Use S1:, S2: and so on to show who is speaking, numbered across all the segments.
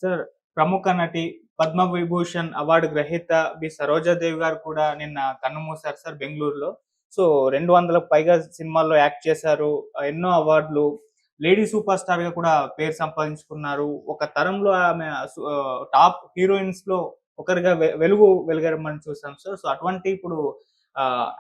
S1: Sir, ప్రముఖ నటి, Padma Vibhushan award గ్రహీత సరోజాదేవి గారు కూడా నిన్న కన్నుమూశారు సార్ బెంగుళూరులో. సో, 200లకు పైగా సినిమాల్లో యాక్ట్ చేశారు. ఎన్నో అవార్డులు. లేడీ సూపర్ స్టార్‌గా కూడా పేరు సంపాదించుకున్నారు. ఒక తరంలో ఆమె టాప్ హీరోయిన్స్‌లో ఒకరిగా వెలుగు వెలగడం మనం చూసాం సార్. సో, అటువంటి ఇప్పుడు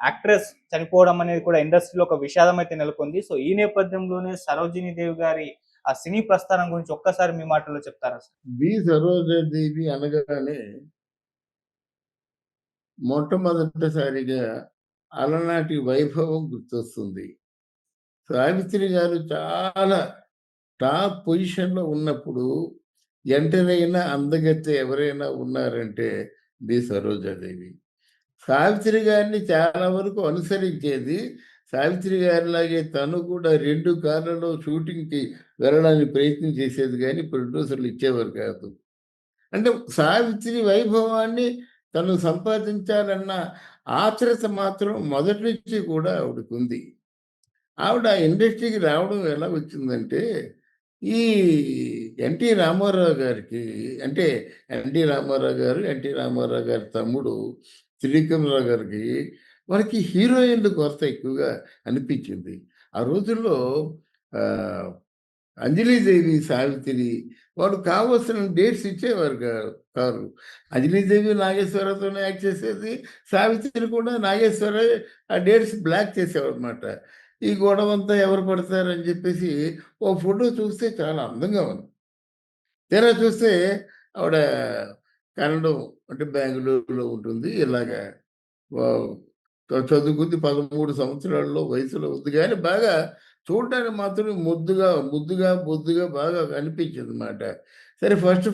S1: యాక్ట్రెస్ చనిపోవడం అనేది కూడా ఇండస్ట్రీలో ఒక విషాదం అయితే నెలకొంది. సో, ఈ నేపథ్యంలోనే సరోజినీ దేవి గారి ఆ సినీ ప్రస్థానం గురించి ఒక్కసారి మీ మాటల్లో చెప్తారా సార్?
S2: సరోజాదేవి అనగానే మొట్టమొదటిసారిగా అలనాటి వైభవం గుర్తొస్తుంది. సావిత్రి గారు చాలా టాప్ పొజిషన్‌లో ఉన్నప్పుడు ఎంటర్ అయిన అందగత్తె ఎవరైనా ఉన్నారంటే సరోజాదేవి. సావిత్రి గారిని చాలా వరకు అనుసరించేది. సావిత్రి గారిలాగే తను కూడా 2 కార్లలో షూటింగ్‌కి వెళ్ళడానికి ప్రయత్నం చేసేది గానీ ప్రొడ్యూసర్‌లు ఇచ్చేవారు కాదు. అంటే సావిత్రి వైభవాన్ని తను సంపాదించాలన్న ఆత్రుత మాత్రం మొదటి నుంచి కూడా ఆవిడకుంది. ఆవిడ ఇండస్ట్రీకి రావడం ఎలా వచ్చిందంటే, ఈ ఎన్టీ రామారావు గారికి అంటే ఎన్టీ రామారావు గారి తమ్ముడు త్రివిక్రమరావు గారికి వారికి హీరోయిన్‌ల కొరత ఎక్కువగా అనిపించింది. ఆ రోజుల్లో ఆహ్, అంజలీదేవి, సావిత్రి వాళ్ళు కావాల్సిన డేట్స్ ఇచ్చేవారు కారు. అంజలీదేవి నాగేశ్వరరావుతోనే యాక్ట్ చేసేది. సావిత్రి కూడా నాగేశ్వరరావే ఆ డేట్స్ బ్లాక్ చేసేవారనమాట. ఈ గొడవంతా ఎవరు పడతారని చెప్పేసి ఓ ఫోటో చూస్తే చాలా అందంగా ఉంది. తీరా చూస్తే ఆవిడ కన్నడం అంటే బెంగుళూరులో ఉంటుంది. ఇలాగా వావ్! చదువుకుంది 13 సంవత్సరాల్లో వయసులో ఉంది గానీ, బాగా చూడడానికి మాత్రం ముద్దుగా, బొద్దుగా బాగా కనిపించిందన్నమాట. సరే ఫస్ట్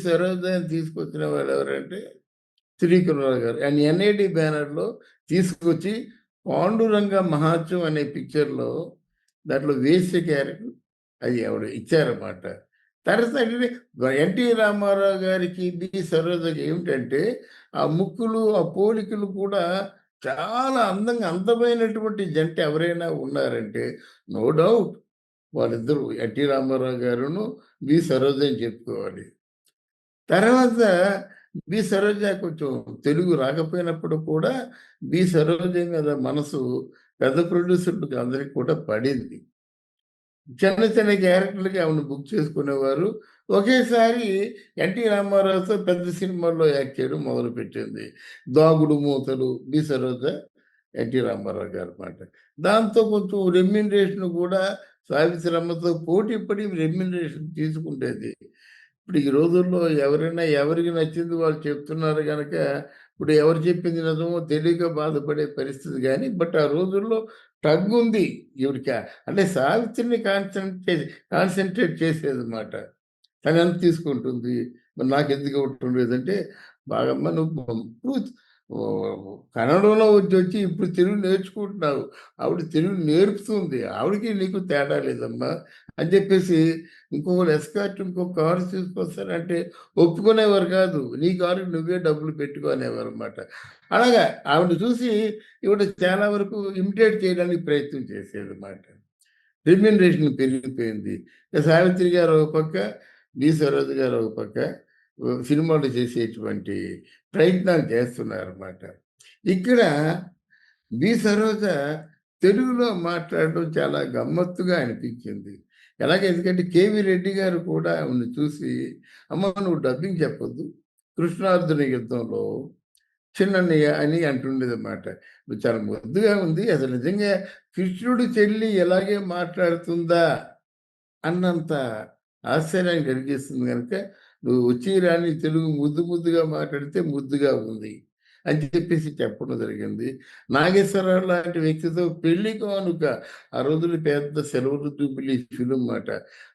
S2: సరోజని తీసుకొచ్చిన వాళ్ళెవరంటే త్రివిక్రమరావు గారు. ఆయన ఎన్ఐడి బ్యానర్‌లో తీసుకొచ్చి 'పాండురంగ మహాత్యం' అనే పిక్చర్‌లో దాంట్లో వేశ్య క్యారెక్టర్ అది ఆవిడ ఇచ్చారన్నమాట. తర్వాత ఏంటంటే ఎన్టీ రామారావు గారికి, సరోజకి ఏమిటంటే ఆ ముక్కులు, ఆ పోలికలు కూడా చాలా అందమైనటువంటి జంట ఎవరైనా ఉన్నారంటే నో డౌట్ వాళ్ళిద్దరూ ఎన్టీ రామారావు గారును, సరోజ అని చెప్పుకోవాలి. తర్వాత సరోజ కొంచెం తెలుగు రాకపోయినప్పుడు కూడా సరోజ మీద మనసు పెద్ద ప్రొడ్యూసర్‌లకి అందరికి కూడా పడింది. చిన్న క్యారెక్టర్‌లకి ఆమెను బుక్ చేసుకునేవారు. ఒకేసారి ఎన్టీ రామారావుతో పెద్ద సినిమాల్లో యాక్ట్ చేయడం మొదలుపెట్టింది. 'దాగుడు మూతలు', సరోజ, ఎన్టీ రామారావు గారన్నమాట. దాంతో కొంచెం రెమ్యునరేషన్ కూడా సావిత్రమ్మతో పోటీ పడి రెమ్యునరేషన్ తీసుకుంటేది. ఇప్పుడు ఈ రోజుల్లో ఎవరైనా ఎవరికి నచ్చింది వాళ్ళు చెప్తున్నారు గనక, ఇప్పుడు ఎవరు చెప్పింది నిజమో తెలియక బాధపడే పరిస్థితి గానీ, బట్ ఆ రోజుల్లో టగ్గుంది ఈవిడిక. అంటే సావిత్రిని కాన్సంట్రేట్ చేసేదన్నమాట. తనెంత తీసుకుంటుంది, మరి నాకెందుకు ఇవ్వటం లేదంటే, బాగమ్మా నువ్వు కన్నడంలో వచ్చి ఇప్పుడు తెలుగు నేర్చుకుంటున్నావు. ఆవిడ తెలుగు నేర్పుతుంది. ఆవిడకి నీకు తేడా లేదమ్మా అని చెప్పేసి ఇంకొకరు ఎస్కార్ట్ ఇంకో కారు తీసుకొస్తానంటే ఒప్పుకునేవారు కాదు. నీ కారుకి నువ్వే డబ్బులు పెట్టుకో అనేవారన్నమాట. అలాగా ఆవిడ చూసి ఈవిడ చాలా వరకు ఇమిటేట్ చేయడానికి ప్రయత్నం చేసేదన్నమాట. రెమ్యునరేషన్ పెరిగిపోయింది. సావిత్రి గారు ఒక పక్క, సరోజ గారు ఒక పక్క సినిమాలు చేసేటువంటి ప్రయత్నాలు చేస్తున్నారన్నమాట. ఇక్కడ సరోజ తెలుగులో మాట్లాడడం చాలా గమ్మత్తుగా అనిపించింది. ఎందుకంటే కేవీ రెడ్డి గారు కూడా ఆమెను చూసి, "అమ్మ నువ్వు డబ్బింగ్ చెప్పొద్దు. కృష్ణార్జున యుద్ధంలో చిన్నన్నయ్య" అని అంటుండేదన్నమాట. నువ్వు చాలా ముద్దుగా ఉంది. అసలు నిజంగా కృష్ణుడి చెల్లి ఇలాగే మాట్లాడుతుందా అన్నంత ఆశ్చర్యాన్ని కలిగిస్తుంది గనక, నువ్వు వచ్చి రాని తెలుగు ముద్దుగా మాట్లాడితే ముద్దుగా ఉంది అని చెప్పేసి చెప్పడం జరిగింది. నాగేశ్వరరావు లాంటి వ్యక్తితో పెళ్లి కానుక ఆ రోజుల్లో పెద్ద సెలవులు జూబిలీ ఫిల్మ్ మాట.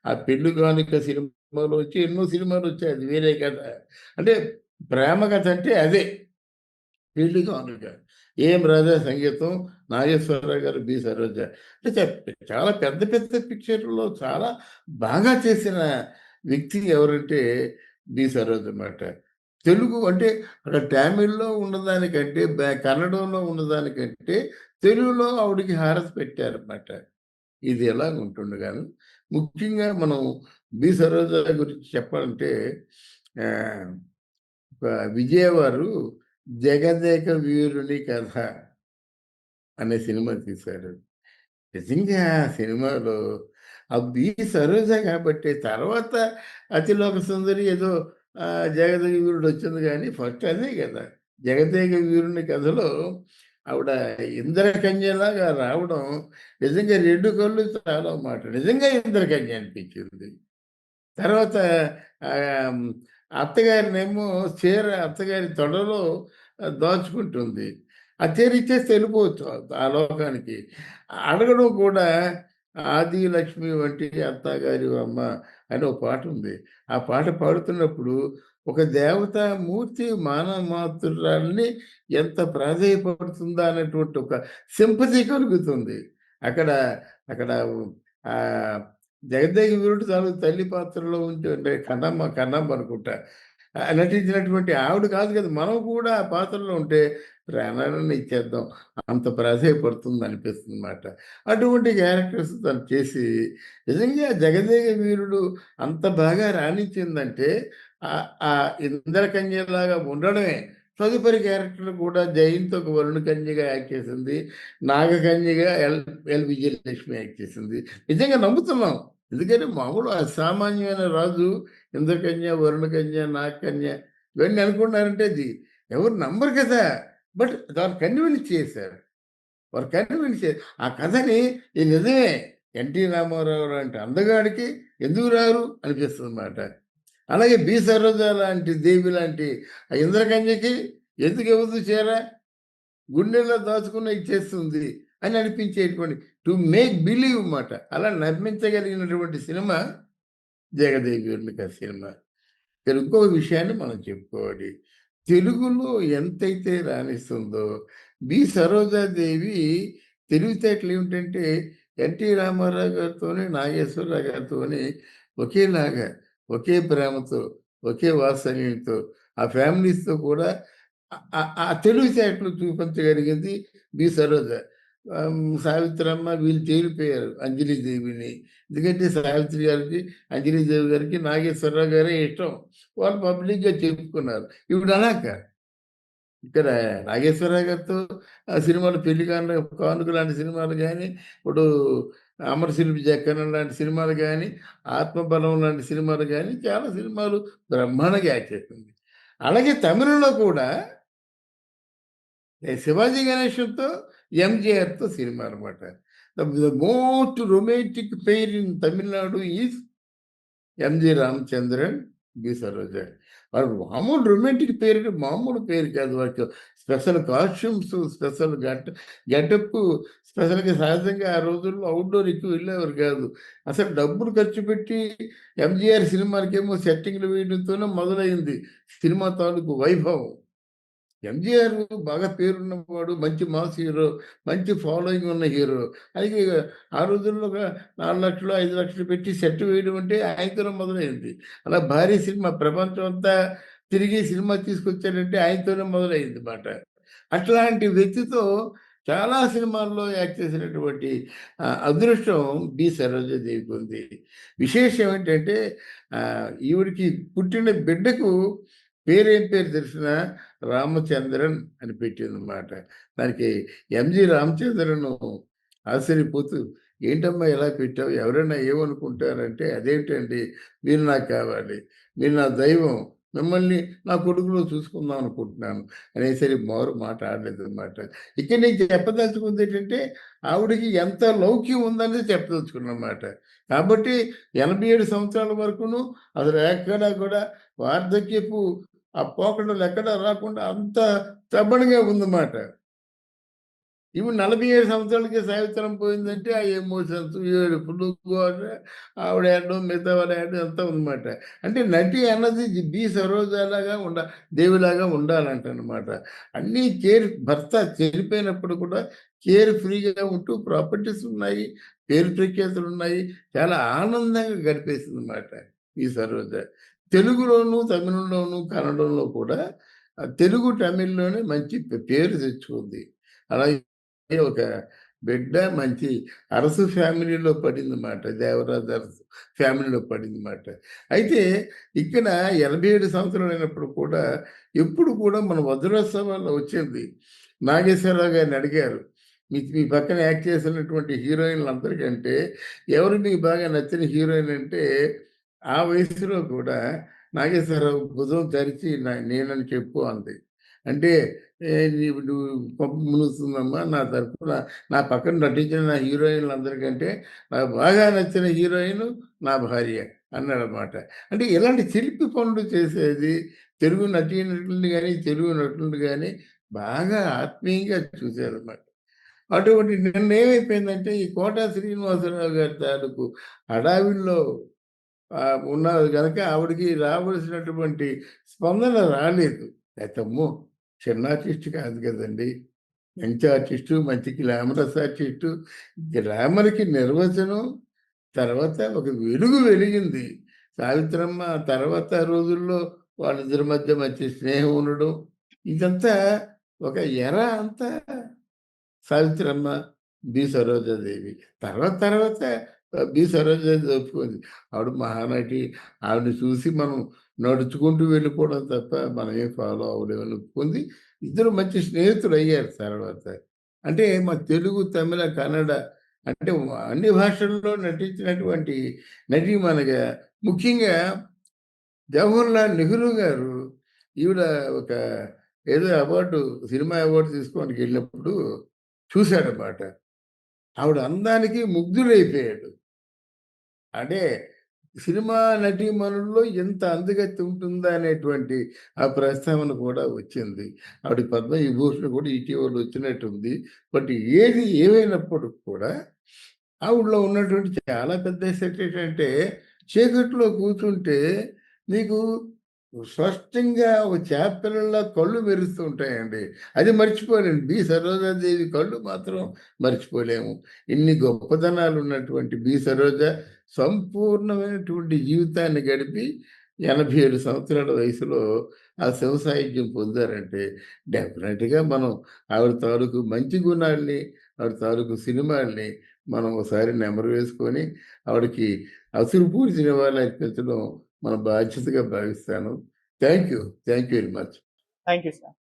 S2: ఆ పెళ్లి కానుక సినిమాలో వచ్చి ఎన్నో సినిమాలు వచ్చాయి. అది వేరే కథ. అంటే ప్రేమ కథ అంటే అదే. పెళ్లి కానుక. ఏఎం రాజా సంగీతం, నాగేశ్వరరావు గారు, సరోజ. అంటే చాలా పెద్ద పిక్చర్‌లో చాలా బాగా చేసిన వ్యక్తి ఎవరంటే సరోజ అన్నమాట. తెలుగు అంటే అక్కడ తమిళ్‌లో ఉన్నదానికంటే, కన్నడంలో ఉన్నదానికంటే తెలుగులో ఆవిడకి హారతి పెట్టారన్నమాట. ఇది ఎలాగుంటుండగాను ముఖ్యంగా మనం బి సరోజ గురించి చెప్పాలంటే ఆహ్, ఒక విజయవారు 'జగదేక వీరుని కథ' అనే సినిమా తీశారు. నిజంగా ఆ సినిమాలో ఆ బి సరోజ కాబట్టి తర్వాత 'అతిలోక సుందరి' ఏదో 'జగదేక వీరుడు' వచ్చింది గానీ ఫస్ట్ అదే కదా! 'జగదేక వీరుని' కథలో ఆవిడ ఇంద్రకన్యలాగా రావడం నిజంగా 2 కళ్ళు చాలవు మాట. నిజంగా ఇంద్రకన్య అనిపించింది. తర్వాత ఆహ్, హ్మ్, అత్తగారినేమో అత్తగారి తొడలో దాచుకుంటుంది. ఆ చీర ఇచ్చేస్తే వెళ్ళిపోవచ్చు ఆ లోకానికి. అడగడం కూడా 'ఆది లక్ష్మి వంటి అత్తగారివమ్మ' అని ఒక పాటుంది. ఆ పాట పాడుతున్నప్పుడు ఒక దేవతా మూర్తి మానవ మాతృరాల్ని ఎంత ప్రాధేయపడుతుందా అనేటువంటి ఒక సింపతి కలుగుతుంది. అక్కడ అక్కడ ఆహ్ 'జగదేక వీరుడు' తాలూకు తల్లి పాత్రలో ఉంటే కన్నమ్మ అనుకుంటా. నటించినటువంటి ఆవిడ కాదు కదా! మనం కూడా ఆ పాత్రలో ఉంటే ప్రాణాలను ఇచ్చేద్దాం. అంత ప్రాధేయపడుతుంది అనిపిస్తుందన్నమాట. అటువంటి క్యారెక్టర్స్ తను చేసి నిజంగా 'జగదేక వీరుడు' అంత బాగా రాణించిందంటే ఆ ఇంద్రకన్యలాగా ఉండడమే. తదుపరి క్యారెక్టర్ కూడా 'జయంత్' ఒక వరుణ కన్యగా యాక్ట్ చేసింది. నాగకన్యగా విజయలక్ష్మి యాక్ట్ చేసింది. నిజంగా నమ్ముతున్నాం. ఎందుకంటే మామూలు అసామాన్యమైన రాజు ఇంద్రకన్య, వరుణకన్య, నాగకన్య ఇవన్నీ అనుకున్నారంటే అది ఎవరు నమ్మరు కదా! బట్ దాన్ని కన్విన్స్ చేశారు. వారు కన్విన్స్ చే ఆ కథని ఇది నిజమే. 'ఎన్టీ రామారావు' లాంటి అందగాడికి ఎందుకు రారు అనిపిస్తుందన్నమాట. అలాగే 'బి సరోజ' లాంటి దేవి లాంటి ఆ ఇంద్రకన్యకి ఎందుకు ఇవ్వదు చీర? గుండెల్లో దాచుకుని ఇచ్చేస్తుంది అని అనిపించేటువంటి టు మేక్ బిలీవ్ మాట. అలా నమ్మించగలిగినటువంటి సినిమా 'జగదేగురునికి' ఆ సినిమా. ఇక్కడ ఇంకో విషయాన్ని మనం చెప్పుకోవాలి. తెలుగులో ఎంతైతే రాణిస్తుందో, బి సరోజాదేవి తెలివితేటలు ఏమిటంటే, ఎన్టీ రామారావు గారితోని, నాగేశ్వరరావు గారితోని ఒకేలాగా, ఒకే ప్రేమతో, ఒకే వాత్సల్యంతో, ఆ ఫ్యామిలీస్‌తో కూడా ఆ తెలివితేటలు చూపించగలిగింది బి సరోజ. సావిత్రమ్మ వీళ్ళు తేలిపోయారు అంజలీదేవిని. ఎందుకంటే సావిత్రి గారికి, అంజలీదేవి గారికి నాగేశ్వరరావు గారే ఇష్టం. వాళ్ళు పబ్లిక్‌గా చెప్పుకున్నారు. ఇప్పుడు అలా కాదు. ఇక్కడ నాగేశ్వరరావు గారితో ఆ సినిమాలు 'పెళ్లి కానుక' లాంటి సినిమాలు గాని, ఇప్పుడు 'అమరశిల్పి జక్కన్న' లాంటి సినిమాలు గాని, 'ఆత్మబలం' లాంటి సినిమాలు గాని, చాలా సినిమాలు బ్రహ్మాండంగా యాక్ట్ చేసింది. అలాగే తమిళంలో కూడా 'శివాజీ గణేశన్‌తో', 'ఎంజీఆర్‌తో' సినిమా అనమాట. The most romantic pair in Tamil Nadu is 'M G Ramachandran', 'B Saroja'. వాళ్ళు మామూలు రొమాంటిక్ పేరు అంటే మామూలు పేరు కాదు. వాటికి స్పెషల్ కాస్ట్యూమ్స్, స్పెషల్ గెటప్పు స్పెషల్‌గా సహజంగా ఆ రోజుల్లో ఔట్‌డోర్ ఎక్కువ వెళ్ళేవారు కాదు. అసలు డబ్బులు ఖర్చు పెట్టి 'ఎంజీఆర్' సినిమాలకేమో సెట్టింగ్‌లు వేయడంతోనే మొదలైంది సినిమా తాలూకు వైభవం. ఎంజీఆర్ బాగా పేరున్నవాడు. మంచి మాస్ హీరో. మంచి ఫాలోయింగ్ ఉన్న హీరో. అయితే ఆ రోజుల్లో ఒక 4,00,000, 5,00,000 పెట్టి సెట్ వేయడం అంటే ఆయనతోనే మొదలైంది. అలా భారీ సినిమా ప్రపంచం అంతా తిరిగి సినిమా తీసుకొచ్చాడంటే ఆయనతోనే మొదలైంది మాట. అట్లాంటి వ్యక్తితో చాలా సినిమాల్లో యాక్ట్ చేసినటువంటి అదృష్టం బి సరోజాదేవికి ఉంది. విశేషం ఏంటంటే ఈవిడకి పుట్టిన బిడ్డకు పేరేం పేరు తెలిసినా రామచంద్రన్ అని పెట్టిందన్నమాట. దానికి 'ఎంజి రామచంద్రన్' ఆశ్చర్యపోతూ, "ఏంటమ్మా ఇలా పెట్టావు? ఎవరైనా ఏమనుకుంటారంటే" "అదేంటండి మీరు నాకు కావాలి. మీరు నా దైవం. మిమ్మల్ని నా కొడుకులో చూసుకుందాం అనుకుంటున్నాను" అనేసరికి మారు మాట ఆడలేదన్నమాట. ఇక్కడ నేను చెప్పదలుచుకుంది ఏంటంటే, ఆవిడకి ఎంత లౌక్యం ఉందనేది చెప్పదలుచుకున్నమాట. కాబట్టి 87 సంవత్సరాల వరకును అసలు ఎక్కడా కూడా వార్ధక్యపు ఆ పోకడలు ఎక్కడా రాకుండా అంత stubbornగా ఉందన్నమాట. ఇప్పుడు 47 సంవత్సరాలకే సావిత్రం పోయిందంటే ఆ ఎమోషన్స్, ఏడుపులు, గోల, ఆవిడ ఏడడం, మిగతా వాళ్ళు ఏడడం అంతా ఉందన్నమాట. అంటే నటి అన్నది బి సరోజాలాగా దేవిలాగా ఉండాలంటనమాట. అన్నీ భర్త చనిపోయినప్పుడు కూడా కేర్ ఫ్రీగా ఉంటూ ప్రాపర్టీస్ ఉన్నాయి, పేరు ప్రఖ్యాతులున్నాయి. చాలా ఆనందంగా గడిపేసిందన్నమాట ఈ సరోజ. తెలుగులోను, తమిళంలోను, కన్నడంలో కూడా తెలుగు, తమిళ్‌లోనే మంచి పేరు తెచ్చుకుంది. అలాగే ఒక బిడ్డ మంచి అరసు ఫ్యామిలీలో పడిందన్నమాట. దేవరాజు అరసు ఫ్యామిలీలో పడిందన్నమాట. అయితే ఇక్కడ 87 సంవత్సరాలైనప్పుడు కూడా ఎప్పుడు కూడా మన వజ్రోత్సవాల్లో వచ్చింది. నాగేశ్వరరావు గారిని అడిగారు, మీ పక్కన యాక్ట్ చేసినటువంటి హీరోయిన్లు అందరికంటే ఎవరు మీకు బాగా నచ్చిన హీరోయిన్ అంటే, ఆ వయసులో కూడా నాగేశ్వరరావు భుజం తరిచి నేనని చెప్పు అంది. అంటే నువ్వు పప్పు మునుగుతుందమ్మా, నా తరపున నా పక్కన నటించిన నా హీరోయిన్లు అందరికంటే నాకు బాగా నచ్చిన హీరోయిన్ నా భార్య అన్నాడనమాట. అంటే ఇలాంటి చిలిపి పనులు చేసేది తెలుగు నటీనటుల్ని కానీ తెలుగు నటులను కానీ బాగా ఆత్మీయంగా చూశారన్నమాట. అటువంటి నిన్న ఏమైపోయిందంటే ఈ కోటా శ్రీనివాసరావు గారి తాలూకు హడావిడిలో ఉన్నారు కనుక ఆవిడకి రావాల్సినటువంటి స్పందన రాలేదు. అమ్మో, చిన్న ఆర్టిస్ట్ కాదు కదండి, మంచి ఆర్టిస్టు, మంచి గ్లామరస్ ఆర్టిస్టు. గ్లామర్కి నిర్వచనం తర్వాత ఒక వెలుగు వెలిగింది సావిత్రమ్మ. తర్వాత రోజుల్లో వాళ్ళిద్దరి మధ్య మంచి స్నేహం ఉండడం, ఇదంతా ఒక ఎర అంతా సావిత్రమ్మ, బి సరోజాదేవి. తర్వాత బి సరోజాదేవి ఒప్పుకుంది. ఆవిడ మహానటి. ఆవిడని చూసి మనం నడుచుకుంటూ వెళ్ళిపోవడం తప్ప మనం ఏం ఫాలో అవ్వలేమని ఒప్పుకుంది. ఇద్దరు మంచి స్నేహితులు అయ్యారు తర్వాత. అంటే మా తెలుగు, తమిళ, కన్నడ అంటే అన్ని భాషల్లో నటించినటువంటి నటీమణిగా ముఖ్యంగా జవహర్లాల్ నెహ్రూ గారు ఈవిడ ఒక ఏదో అవార్డు, సినిమా అవార్డు తీసుకోవడానికి వెళ్ళినప్పుడు చూశాడనమాట. ఆవిడ అందానికి ముగ్ధుడైపోయాడు. అంటే సినిమా నటీమణుల్లో ఎంత అందగత్తె ఉంటుందా అనేటువంటి ఆ ప్రస్తావన కూడా వచ్చింది. ఆవిడ పద్మవిభూషణ్ కూడా ఇటీవల వచ్చినట్టుంది. బట్ ఏది ఏమైనప్పటికి కూడా ఆవిడలో ఉన్నటువంటి చాలా పెద్ద ఎసెట్ ఏంటంటే, చీకట్లో కూర్చుంటే మీకు స్పష్టంగా ఒక చేపపిల్లలా కళ్ళు మెరుస్తూ ఉంటాయండి. అది మర్చిపోలేను. బి సరోజాదేవి కళ్ళు మాత్రం మర్చిపోలేము. ఇన్ని గొప్పదనాలు ఉన్నటువంటి బి సరోజ సంపూర్ణమైనటువంటి జీవితాన్ని గడిపి 87 సంవత్సరాల వయసులో ఆ శివ సాహిత్యం పొందారంటే డెఫినెట్‌గా మనం ఆవిడ తాలూకు మంచి గుణాల్ని, ఆవిడ తాలూకు సినిమాల్ని మనం ఒకసారి నెమరు వేసుకొని ఆవిడకి అసురపూర్తి నివాళులు అర్పించడం మన బాధ్యతగా భావిస్తాను. Thank you very much.
S1: Thank you sir.